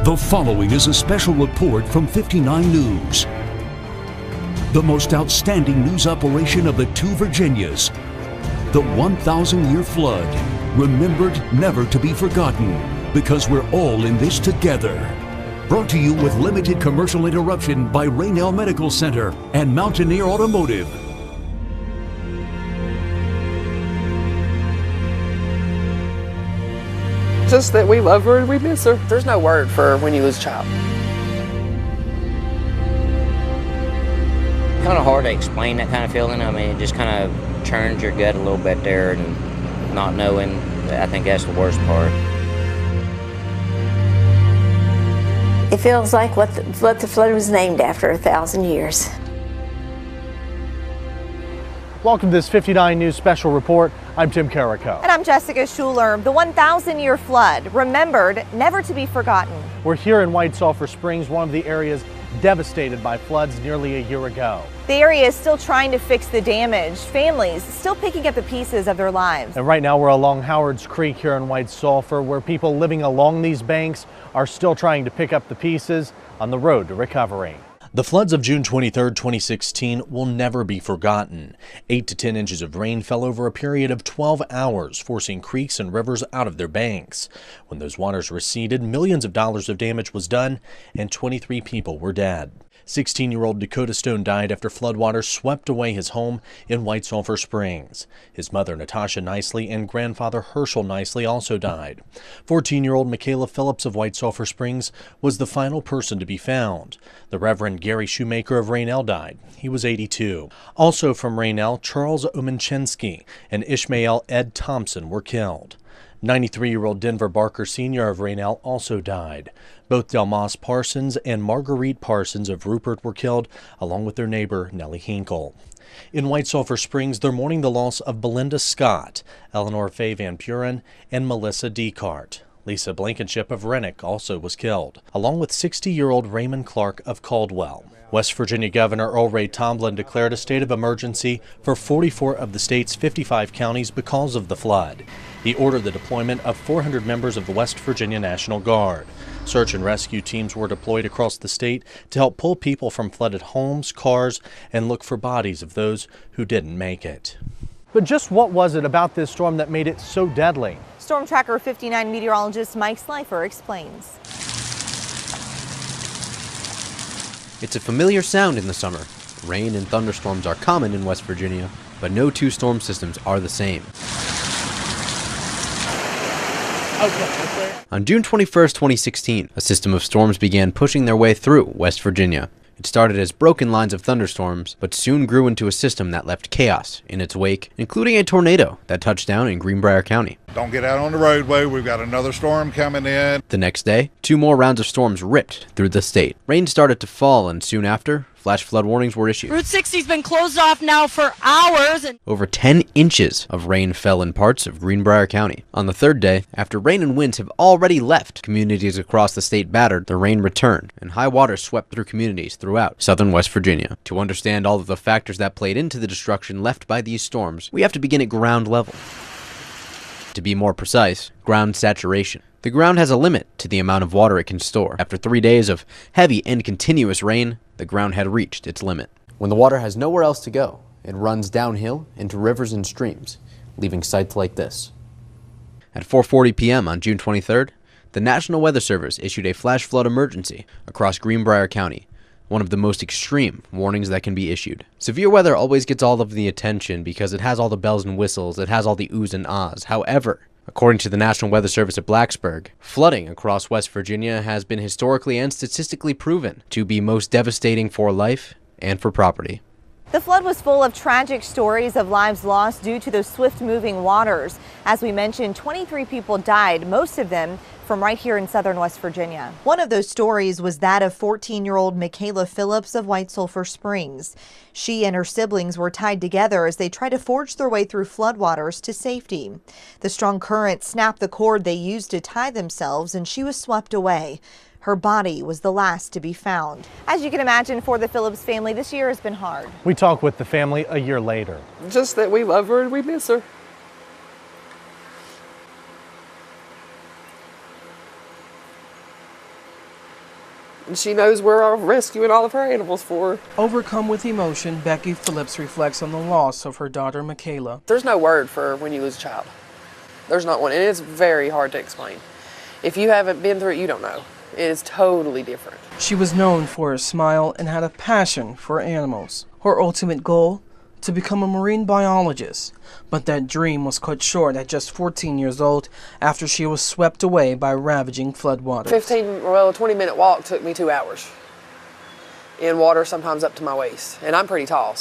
The following is a special report from 59 News. The most outstanding news operation of the two Virginias. The 1,000-year flood, remembered, never to be forgotten, because we're all in this together. Brought to you with limited commercial interruption by Raynell Medical Center and Mountaineer Automotive. Just that we love her and we miss her. There's no word for when you lose a child. Kind of hard to explain that kind of feeling. I mean, it just kind of churns your gut a little bit there, and not knowing, I think that's the worst part. It feels like what the flood was named after 1,000 years. Welcome to this 59 News special report. I'm Tim Carrico. And I'm Jessica Schuler. The 1,000-year flood, remembered, never to be forgotten. We're here in White Sulphur Springs, one of the areas devastated by floods nearly a year ago. The area is still trying to fix the damage. Families still picking up the pieces of their lives. And right now we're along Howard's Creek here in White Sulphur, where people living along these banks are still trying to pick up the pieces on the road to recovery. The floods of June 23, 2016 will never be forgotten. 8 to 10 inches of rain fell over a period of 12 hours, forcing creeks and rivers out of their banks. When those waters receded, millions of dollars of damage was done and 23 people were dead. 16-year-old Dakota Stone died after floodwaters swept away his home in White Sulphur Springs. His mother, Natasha Nicely, and grandfather Herschel Nicely also died. 14-year-old Michaela Phillips of White Sulphur Springs was the final person to be found. The Reverend Gary Shoemaker of Raynell died. He was 82. Also from Raynell, Charles Omenchensky and Ishmael Ed Thompson were killed. 93-year-old Denver Barker Sr. of Raynell also died. Both Delmas Parsons and Marguerite Parsons of Rupert were killed, along with their neighbor Nellie Hinkle. In White Sulphur Springs, they're mourning the loss of Belinda Scott, Eleanor Faye Van Buren, and Melissa Decart. Lisa Blankenship of Rennick also was killed, along with 60-year-old Raymond Clark of Caldwell. West Virginia Governor Earl Ray Tomblin declared a state of emergency for 44 of the state's 55 counties because of the flood. He ordered the deployment of 400 members of the West Virginia National Guard. Search and rescue teams were deployed across the state to help pull people from flooded homes, cars, and look for bodies of those who didn't make it. But just what was it about this storm that made it so deadly? Storm Tracker 59 meteorologist Mike Slifer explains. It's a familiar sound in the summer. Rain and thunderstorms are common in West Virginia, but no two storm systems are the same. On June 21, 2016, a system of storms began pushing their way through West Virginia. It started as broken lines of thunderstorms, but soon grew into a system that left chaos in its wake, including a tornado that touched down in Greenbrier County. Don't get out on the roadway, we've got another storm coming in. The next day, 2 more rounds of storms ripped through the state. Rain started to fall, and soon after, flash flood warnings were issued. Route 60's been closed off now for hours. And over 10 inches of rain fell in parts of Greenbrier County. On the third day, after rain and winds have already left communities across the state battered, the rain returned, and high water swept through communities throughout southern West Virginia. To understand all of the factors that played into the destruction left by these storms, we have to begin at ground level. To be more precise, ground saturation. The ground has a limit to the amount of water it can store. After 3 days of heavy and continuous rain, the ground had reached its limit. When the water has nowhere else to go, it runs downhill into rivers and streams, leaving sites like this. At 4:40 p.m. on June 23rd, the National Weather Service issued a flash flood emergency across Greenbrier County, one of the most extreme warnings that can be issued. Severe weather always gets all of the attention because it has all the bells and whistles, it has all the oohs and ahs. However, according to the National Weather Service at Blacksburg, flooding across West Virginia has been historically and statistically proven to be most devastating for life and for property. The flood was full of tragic stories of lives lost due to those swift-moving waters. As we mentioned, 23 people died, most of them from right here in southern West Virginia. One of those stories was that of 14-year-old Michaela Phillips of White Sulphur Springs. She and her siblings were tied together as they tried to forge their way through floodwaters to safety. The strong current snapped the cord they used to tie themselves, and she was swept away. Her body was the last to be found. As you can imagine, for the Phillips family, this year has been hard. We talked with the family a year later. Just that we love her and we miss her. And she knows we're rescuing all of her animals for her. Overcome with emotion, Becky Phillips reflects on the loss of her daughter, Michaela. There's no word for when you lose a child. There's not one, and it's very hard to explain. If you haven't been through it, you don't know. It is totally different. She was known for her smile and had a passion for animals. Her ultimate goal? To become a marine biologist. But that dream was cut short at just 14 years old after she was swept away by ravaging floodwaters. 20-minute walk took me 2 hours. In water sometimes up to my waist. And I'm pretty tall,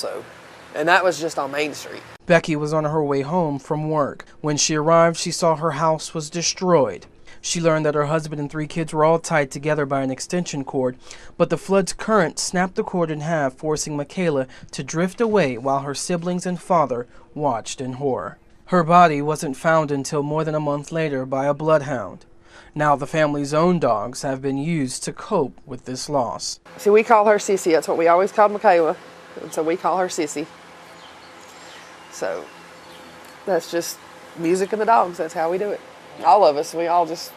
and that was just on Main Street. Becky was on her way home from work. When she arrived, she saw her house was destroyed. She learned that her husband and 3 kids were all tied together by an extension cord, but the flood's current snapped the cord in half, forcing Michaela to drift away while her siblings and father watched in horror. Her body wasn't found until more than a month later by a bloodhound. Now the family's own dogs have been used to cope with this loss. See, we call her Sissy. That's what we always called Michaela, and so we call her Sissy. So that's just music and the dogs. That's how we do it. All of us, we all just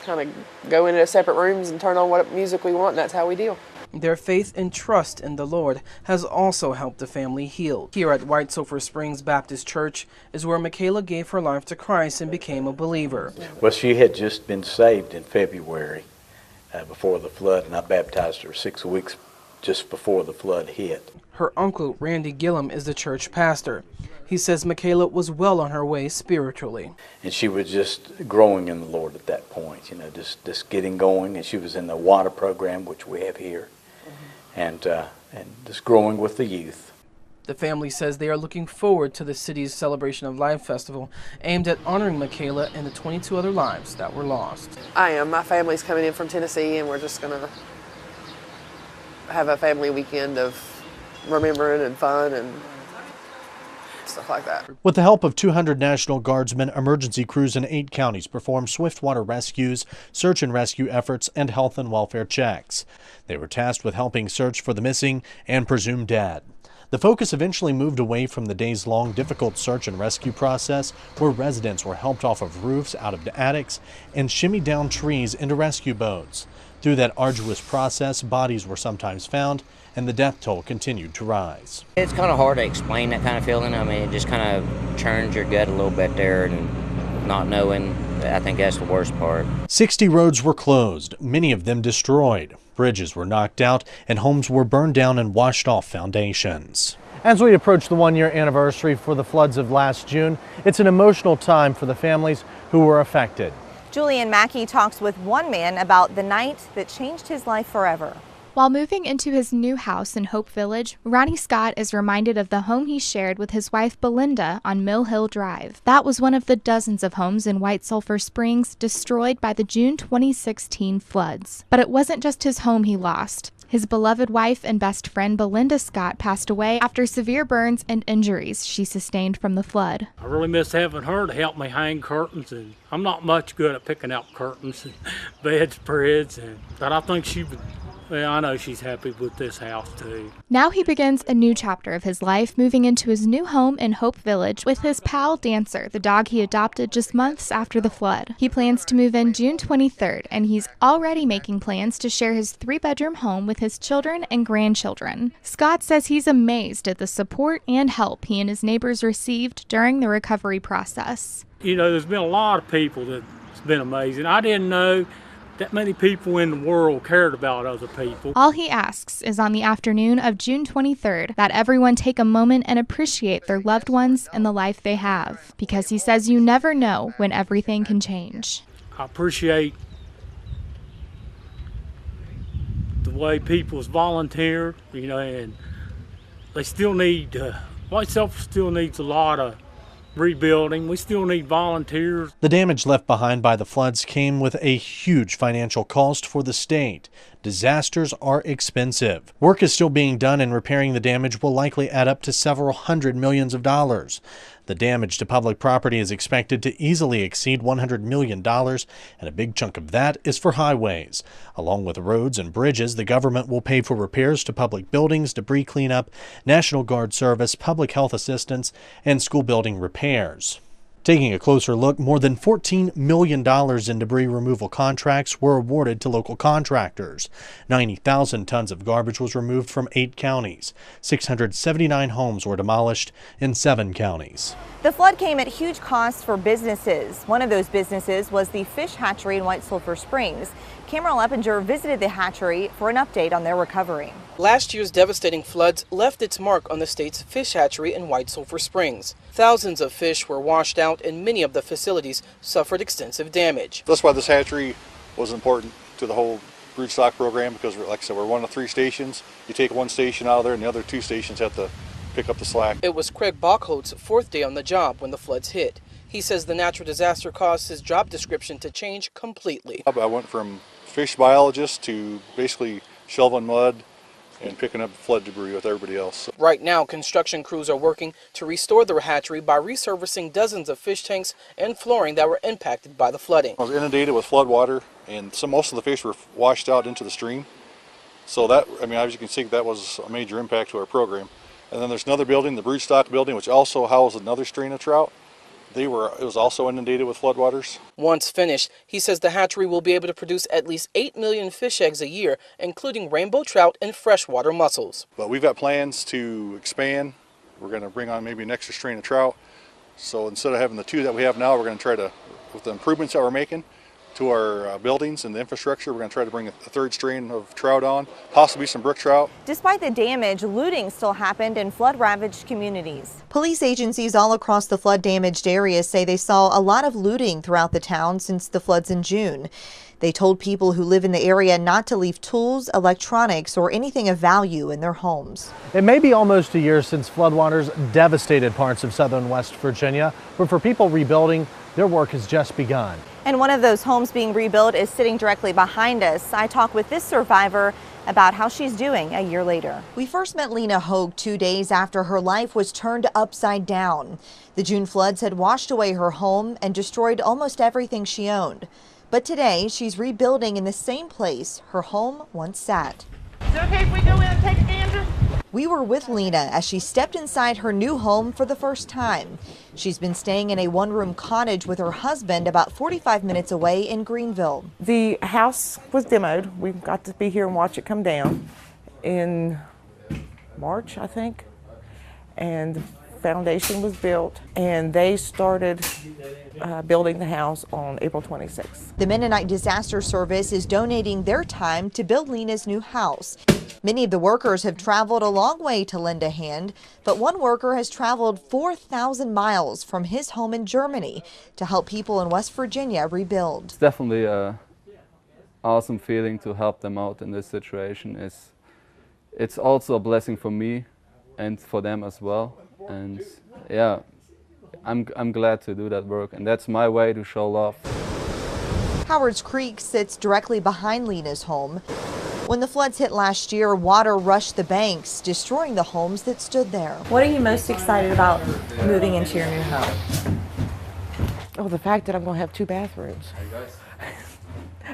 kind of go into separate rooms and turn on what music we want, and that's how we deal. Their faith and trust in the Lord has also helped the family heal. Here at White Sulphur Springs Baptist Church is where Michaela gave her life to Christ and became a believer. Well, she had just been saved in February before the flood, and I baptized her 6 weeks just before the flood hit. Her uncle, Randy Gillum, is the church pastor. He says Michaela was well on her way spiritually. And she was just growing in the Lord at that point, just getting going. And she was in the water program, which we have here, and just growing with the youth. The family says they are looking forward to the city's Celebration of Life Festival, aimed at honoring Michaela and the 22 other lives that were lost. I am. My family's coming in from Tennessee, and we're just going to have a family weekend of remembering and fun and stuff like that. With the help of 200 National Guardsmen, emergency crews in 8 counties performed swiftwater rescues, search and rescue efforts, and health and welfare checks. They were tasked with helping search for the missing and presumed dead. The focus eventually moved away from the days-long difficult search and rescue process, where residents were helped off of roofs, out of attics, and shimmied down trees into rescue boats. Through that arduous process, bodies were sometimes found, and the death toll continued to rise. It's kind of hard to explain that kind of feeling. I mean, it just kind of churns your gut a little bit there, and not knowing, I think that's the worst part. 60 roads were closed, many of them destroyed. Bridges were knocked out, and homes were burned down and washed off foundations. As we approach the 1-year anniversary for the floods of last June, it's an emotional time for the families who were affected. Julian Mackey talks with one man about the night that changed his life forever. While moving into his new house in Hope Village, Ronnie Scott is reminded of the home he shared with his wife Belinda on Mill Hill Drive. That was one of the dozens of homes in White Sulphur Springs destroyed by the June 2016 floods. But it wasn't just his home he lost. His beloved wife and best friend Belinda Scott passed away after severe burns and injuries she sustained from the flood. I really miss having her to help me hang curtains, and I'm not much good at picking out curtains and bedspreads, but I think she would. Well, I know she's happy with this house too. Now he begins a new chapter of his life, moving into his new home in Hope Village with his pal Dancer, the dog he adopted just months after the flood. He plans to move in June 23rd, and he's already making plans to share his 3-bedroom home with his children and grandchildren. Scott says he's amazed at the support and help he and his neighbors received during the recovery process. There's been a lot of people that's been amazing. I didn't know that many people in the world cared about other people. All he asks is on the afternoon of June 23rd that everyone take a moment and appreciate their loved ones and the life they have, because he says you never know when everything can change. I appreciate the way people's volunteered, and they still need, White Sulphur still needs a lot of rebuilding. We still need volunteers. The damage left behind by the floods came with a huge financial cost for the state. Disasters are expensive. Work is still being done, and repairing the damage will likely add up to several $100 million. The damage to public property is expected to easily exceed $100 million, and a big chunk of that is for highways. Along with roads and bridges, the government will pay for repairs to public buildings, debris cleanup, National Guard service, public health assistance, and school building repairs. Taking a closer look, more than $14 million in debris removal contracts were awarded to local contractors. 90,000 tons of garbage was removed from 8 counties. 679 homes were demolished in 7 counties. The flood came at huge cost for businesses. One of those businesses was the fish hatchery in White Sulphur Springs. Cameron Leppinger visited the hatchery for an update on their recovery. Last year's devastating floods left its mark on the state's fish hatchery in White Sulphur Springs. Thousands of fish were washed out and many of the facilities suffered extensive damage. That's why this hatchery was important to the whole broodstock program, because like I said, we're one of 3 stations. You take one station out of there and the other 2 stations have to pick up the slack. It was Craig Bachholtz's 4th day on the job when the floods hit. He says the natural disaster caused his job description to change completely. I went from fish biologist to basically shoveling mud and picking up flood debris with everybody else. Right now, construction crews are working to restore the hatchery by resurfacing dozens of fish tanks and flooring that were impacted by the flooding. I was inundated with flood water, and most of the fish were washed out into the stream. So that, as you can see, that was a major impact to our program. And then there's another building, the broodstock building, which also housed another strain of trout. It was also inundated with floodwaters. Once finished, he says the hatchery will be able to produce at least 8 million fish eggs a year, including rainbow trout and freshwater mussels. But we've got plans to expand. We're going to bring on maybe an extra strain of trout. So instead of having the 2 that we have now, we're going to try to, with the improvements that we're making to our buildings and the infrastructure, we're going to try to bring a 3rd strain of trout on, possibly some brook trout. Despite the damage, looting still happened in flood-ravaged communities. Police agencies all across the flood-damaged areas say they saw a lot of looting throughout the town since the floods in June. They told people who live in the area not to leave tools, electronics, or anything of value in their homes. It may be almost a year since floodwaters devastated parts of southern West Virginia, but for people rebuilding, their work has just begun. And one of those homes being rebuilt is sitting directly behind us. I talked with this survivor about how she's doing a year later. We first met Lena Hogue 2 days after her life was turned upside down. The June floods had washed away her home and destroyed almost everything she owned. But today, she's rebuilding in the same place her home once sat. Is it okay if we go in and take a gander? We were with Lena as she stepped inside her new home for the first time. She's been staying in a 1-room cottage with her husband about 45 minutes away in Greenville. The house was demoed. We got to be here and watch it come down in March, I think. And the foundation was built, and they started building the house on April 26th. The Mennonite Disaster Service is donating their time to build Lena's new house. Many of the workers have traveled a long way to lend a hand, but one worker has traveled 4,000 miles from his home in Germany to help people in West Virginia rebuild. It's definitely an awesome feeling to help them out in this situation. It's also a blessing for me and for them as well. And yeah, I'm glad to do that work, and that's my way to show love. Howard's Creek sits directly behind Lena's home. When the floods hit last year, water rushed the banks, destroying the homes that stood there. What are you most excited about moving into your new home? Oh, the fact that I'm going to have 2 bathrooms.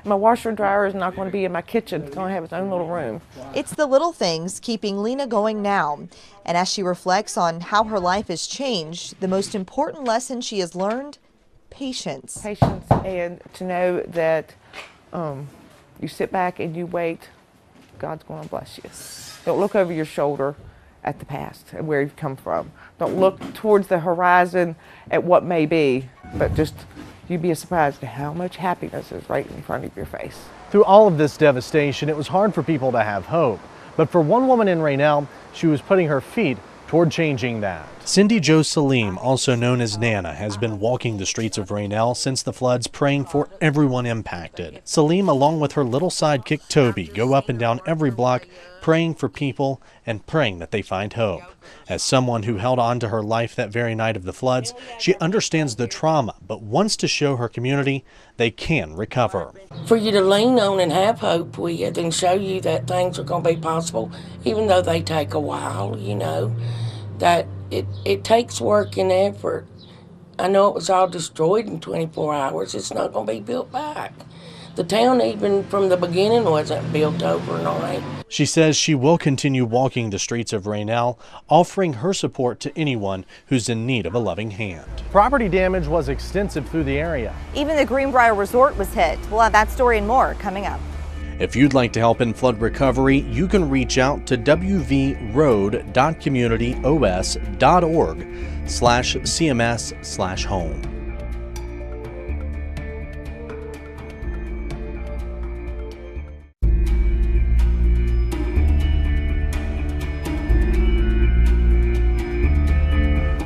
My washer and dryer is not going to be in my kitchen. It's going to have its own little room. It's the little things keeping Lena going now. And as she reflects on how her life has changed, the most important lesson she has learned, patience. Patience, and to know that you sit back and you wait, God's going to bless you. Don't look over your shoulder at the past and where you've come from. Don't look towards the horizon at what may be, but just you'd be surprised at how much happiness is right in front of your face. Through all of this devastation, it was hard for people to have hope. But for one woman in Raynell, she was putting her feet toward changing that. Cindy Jo Salim, also known as Nana, has been walking the streets of Raynell since the floods, praying for everyone impacted. Salim, along with her little sidekick Toby, go up and down every block, praying for people and praying that they find hope. As someone who held on to her life that very night of the floods, she understands the trauma, but wants to show her community they can recover. For you to lean on and have hope with and show you that things are going to be possible, even though they take a while, you know, that it takes work and effort. I know it was all destroyed in 24 hours. It's not going to be built back. The town, even from the beginning, wasn't built overnight. She says she will continue walking the streets of Raynell, offering her support to anyone who's in need of a loving hand. Property damage was extensive through the area. Even the Greenbrier Resort was hit. We'll have that story and more coming up. If you'd like to help in flood recovery, you can reach out to wvroad.communitys.org/CMS/home.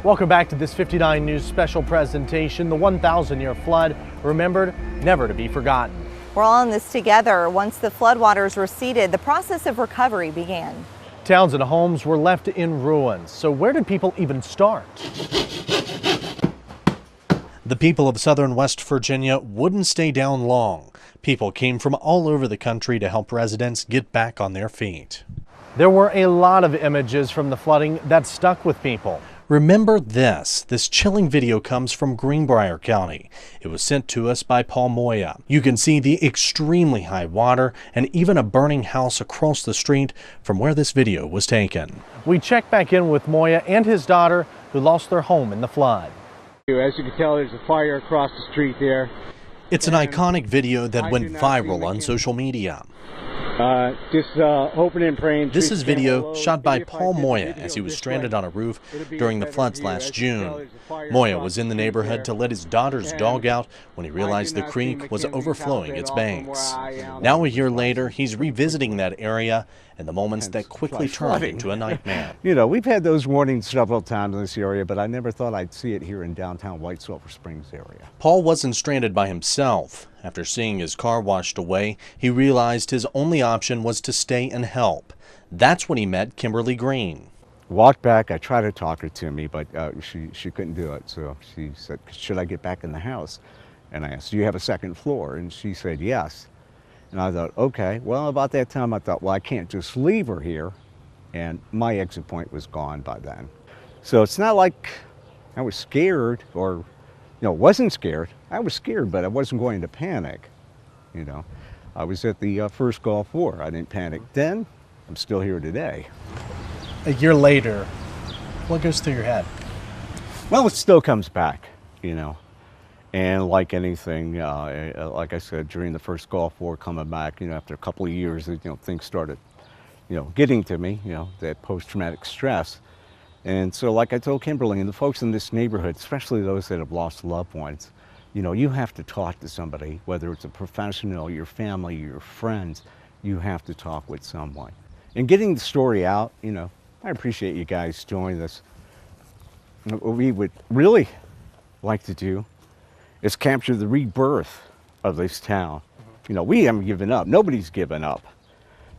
Welcome back to this 59 News special presentation, the 1,000-year flood, remembered, never to be forgotten. We're all in this together. Once the floodwaters receded, the process of recovery began. Towns and homes were left in ruins. So where did people even start? The people of southern West Virginia wouldn't stay down long. People came from all over the country to help residents get back on their feet. There were a lot of images from the flooding that stuck with people. Remember this. This chilling video comes from Greenbrier County. It was sent to us by Paul Moya. You can see the extremely high water and even a burning house across the street from where this video was taken. We checked back in with Moya and his daughter who lost their home in the flood. As you can tell, there's a fire across the street there. It's an iconic video that went viral on social media. Just hoping and praying. This is video shot by Paul Moya as he was stranded on a roof during the floods last June. Moya was in the neighborhood to let his daughter's dog out when he realized the creek was overflowing its banks. Now a year later, he's revisiting that area and the moments that quickly turned into a nightmare. You know, we've had those warnings several times in this area, but I never thought I'd see it here in downtown White Sulphur Springs area. Paul wasn't stranded by himself. After seeing his car washed away, he realized his only option was to stay and help. That's when he met Kimberly Green. Walked back, I tried to talk her to me, but she couldn't do it. So she said, should I get back in the house? And I asked, do you have a second floor? And she said, yes. And I thought, okay. Well, about that time, I thought, well, I can't just leave her here. And my exit point was gone by then. So it's not like I was scared or, wasn't scared. I was scared, but I wasn't going to panic. I was at the first Gulf War. I didn't panic then. I'm still here today. A year later, what goes through your head? Well, it still comes back, And like anything, like I said, during the first Gulf War coming back, after a couple of years, things started, getting to me, that post-traumatic stress. And so like I told Kimberly and the folks in this neighborhood, especially those that have lost loved ones, you have to talk to somebody, whether it's a professional, your family, your friends, you have to talk with someone. And getting the story out, I appreciate you guys doing this. What we would really like to do is capture the rebirth of this town. We haven't given up. Nobody's given up.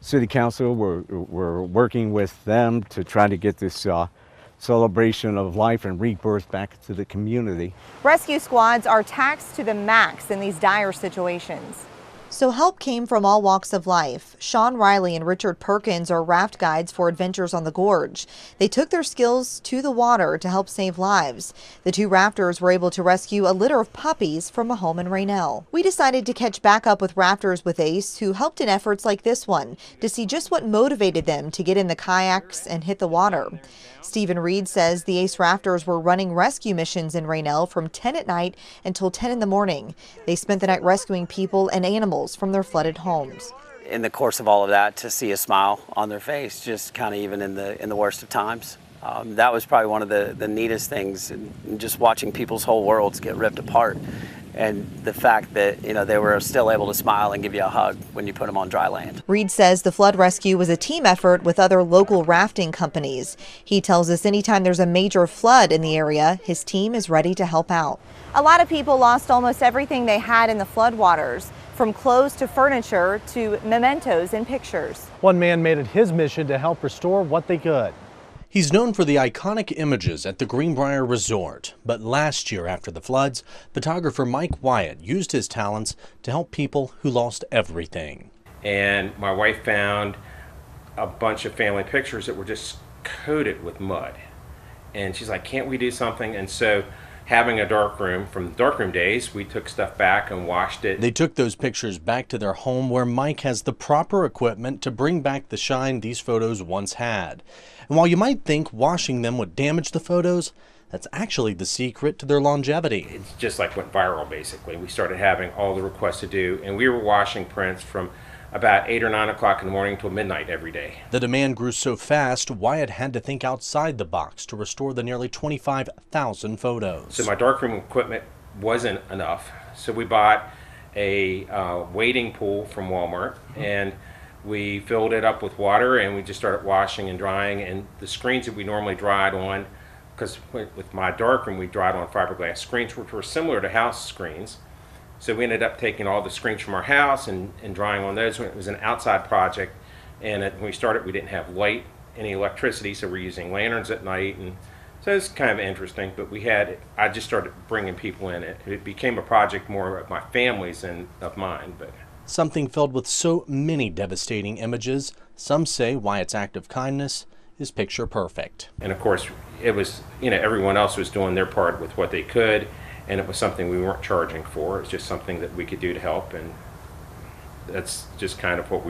City Council, we're working with them to try to get this celebration of life and rebirth back to the community. Rescue squads are taxed to the max in these dire situations. So help came from all walks of life. Sean Riley and Richard Perkins are raft guides for Adventures on the Gorge. They took their skills to the water to help save lives. The two rafters were able to rescue a litter of puppies from a home in Raynell. We decided to catch back up with rafters with Ace, who helped in efforts like this one, to see just what motivated them to get in the kayaks and hit the water. Stephen Reed says the Ace rafters were running rescue missions in Raynell from 10 at night until 10 in the morning. They spent the night rescuing people and animals from their flooded homes. In the course of all of that, to see a smile on their face, just kind of even in the worst of times, that was probably one of the neatest things. And just watching people's whole worlds get ripped apart, and the fact that they were still able to smile and give you a hug when you put them on dry land. Reed says the flood rescue was a team effort with other local rafting companies. He tells us anytime there's a major flood in the area, his team is ready to help out. A lot of people lost almost everything they had in the floodwaters, from clothes to furniture to mementos and pictures. One man made it his mission to help restore what they could. He's known for the iconic images at the Greenbrier Resort, but last year after the floods, photographer Mike Wyatt used his talents to help people who lost everything. And my wife found a bunch of family pictures that were just coated with mud. And she's like, can't we do something? And so having a darkroom. From the darkroom days, we took stuff back and washed it. They took those pictures back to their home where Mike has the proper equipment to bring back the shine these photos once had. And while you might think washing them would damage the photos, that's actually the secret to their longevity. It's just like went viral, basically. We started having all the requests to do, and we were washing prints from about 8 or 9 o'clock in the morning till midnight every day. The demand grew so fast, Wyatt had to think outside the box to restore the nearly 25,000 photos. So my darkroom equipment wasn't enough, so we bought a wading pool from Walmart, and we filled it up with water, and we just started washing and drying. And the screens that we normally dried on, because with my darkroom we dried on fiberglass screens, which were similar to house screens. So we ended up taking all the screens from our house and drying on those. It was an outside project, and when we started, we didn't have light, any electricity, so we're using lanterns at night, and so it's kind of interesting. But I just started bringing people in. It became a project more of my family's than of mine. But something filled with so many devastating images, some say Wyatt's act of kindness is picture perfect. And of course, it was, everyone else was doing their part with what they could. And it was something we weren't charging for. It's just something that we could do to help, and that's just kind of what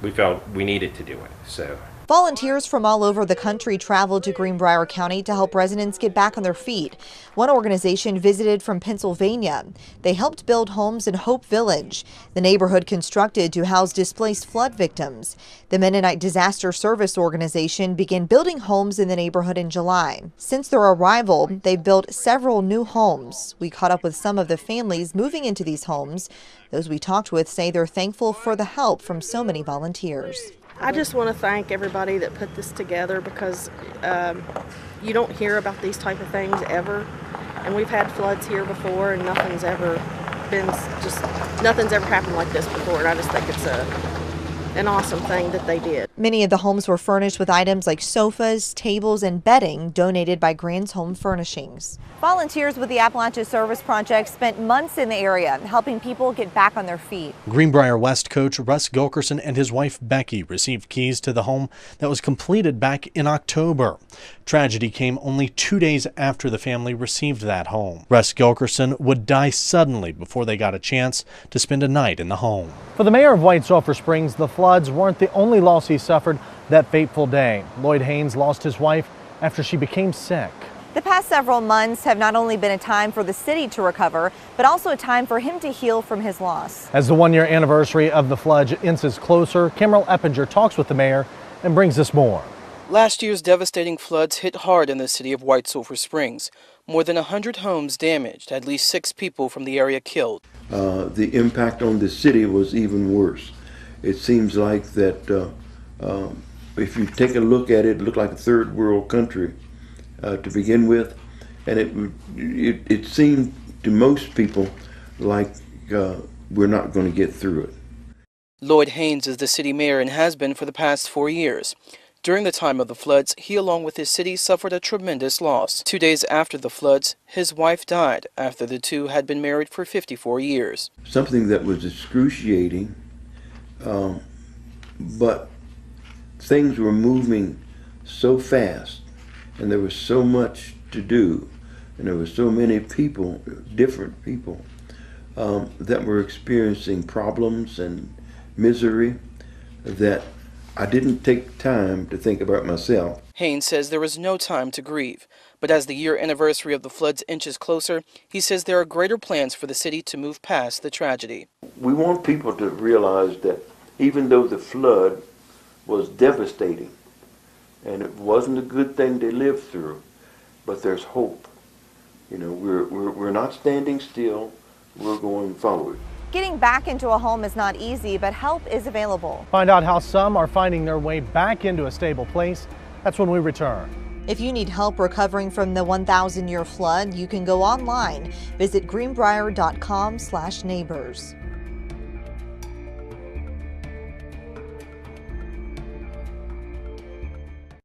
we felt we needed to do it. So. Volunteers from all over the country traveled to Greenbrier County to help residents get back on their feet. One organization visited from Pennsylvania. They helped build homes in Hope Village, the neighborhood constructed to house displaced flood victims. The Mennonite Disaster Service Organization began building homes in the neighborhood in July. Since their arrival, they've built several new homes. We caught up with some of the families moving into these homes. Those we talked with say they're thankful for the help from so many volunteers. I just want to thank everybody that put this together, because you don't hear about these type of things ever, and we've had floods here before, and nothing's ever happened like this before, and I just think it's an awesome thing that they did. Many of the homes were furnished with items like sofas, tables, and bedding donated by Grand's Home Furnishings. Volunteers with the Appalachia Service Project spent months in the area helping people get back on their feet. Greenbrier West coach Russ Gilkerson and his wife Becky received keys to the home that was completed back in October. Tragedy came only 2 days after the family received that home. Russ Gilkerson would die suddenly before they got a chance to spend a night in the home. For the mayor of White Sulphur Springs, the floods weren't the only loss he suffered that fateful day. Lloyd Haynes lost his wife after she became sick. The past several months have not only been a time for the city to recover, but also a time for him to heal from his loss. As the one-year anniversary of the flood inches closer, Kimmerl Eppinger talks with the mayor and brings us more. Last year's devastating floods hit hard in the city of White Sulphur Springs. More than 100 homes damaged, at least 6 people from the area killed. The impact on the city was even worse. It seems like that if you take a look at it, it looked like a third world country to begin with, and it seemed to most people like we're not going to get through it. Lloyd Haynes is the city mayor and has been for the past 4 years. During the time of the floods, he along with his city suffered a tremendous loss. 2 days after the floods, his wife died after the two had been married for 54 years. Something that was excruciating, but things were moving so fast, and there was so much to do, and there were so many people, different people, that were experiencing problems and misery, that I didn't take time to think about myself. Haynes says there is no time to grieve, but as the year anniversary of the floods inches closer, he says there are greater plans for the city to move past the tragedy. We want people to realize that even though the flood was devastating, and it wasn't a good thing they lived through, but there's hope. You know, we're not standing still, we're going forward. Getting back into a home is not easy, but help is available. Find out how some are finding their way back into a stable place. That's when we return. If you need help recovering from the 1,000-year flood, you can go online. Visit greenbrier.com/neighbors.